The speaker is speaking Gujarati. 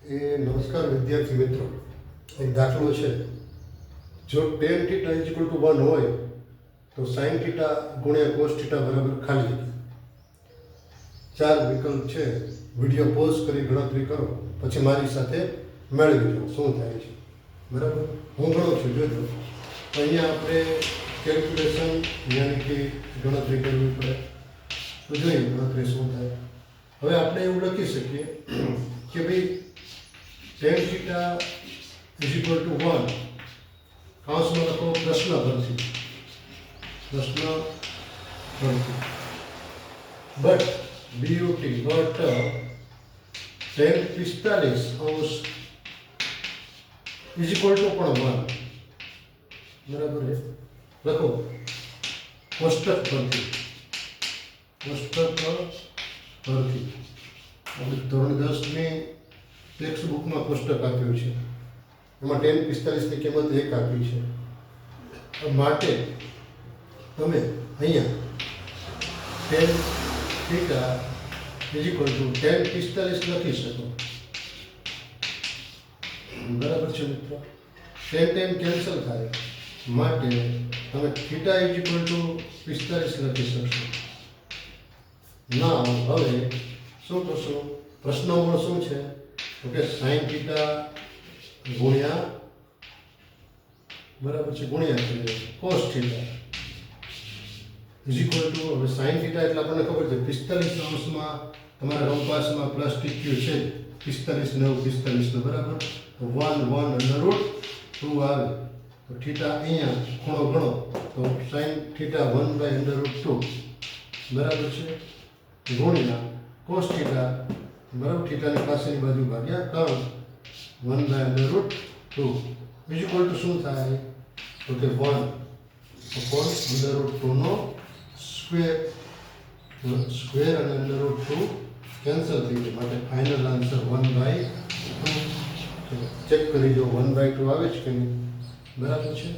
નમસ્કાર વિદ્યાર્થી મિત્રો, એક દાખલો છે. જો tan θ = 1 હોય તો sin θ ગુણ્યા cos θ બરાબર ખાલી જગ્યા. 4 વિકલ્પ છે. વિડીયો પોઝ કરી ગણતરી કરો, પછી મારી સાથે મેળવી લો શું થાય છે. બરાબર, હું ગણું છું, જોજો. તો અહીંયા આપણે કેલ્ક્યુલેશન યાની કે ગણતરી કરવી પડે. તો જોઈએ ગણતરી શું થાય. હવે આપણે એવું લખી શકીએ કે ભાઈ tan θ = 1 કાઉન્સમાં લખો પ્રશ્ન પરથી બટ BUT બટ tan 45° = પણ 1. બરાબર છે, લખો કોષ્ટક પરથી આપણે ધોરણ 10 ની ટેક્સ્ટ બુકમાં કોષ્ટક આપ્યું છે. એમાં tan 45 ની કિંમત 1 આપી છે. માટે તમે અહીંયા tan θ = tan 45 લખી શકો. બરાબર છે મિત્રો, tan કેન્સલ થાય માટે તમે θ = 45 લખી શકશો. ના, હવે શું કરશો? પ્રશ્નોમાં શું છે તો કે sin θ ગુણ્યા બરાબર છે ગુણ્યા cos θ = હવે sin θ એટલે આપણને ખબર છે 45° તમારા કંપાસમાં પ્લસ ટીક્યુ છે. 45 9 45 બરાબર, તો 1 √2 આવે તો θ અહીંયા ખૂણો ગણો તો sin θ 1/√2 બરાબર છે ગુણ્યા cos θ બરાબર થીટાની પાસેની બાજુ ભાગ્યા 3 1/√2 શું થાય તો કે 1/√2 નો સ્ક્વેર અને √2 કેન્સલ થઈ જાય માટે ફાઇનલ આન્સર 1/2. ચેક કરી જો 1/2 આવે છે કે નહીં. બરાબર છે.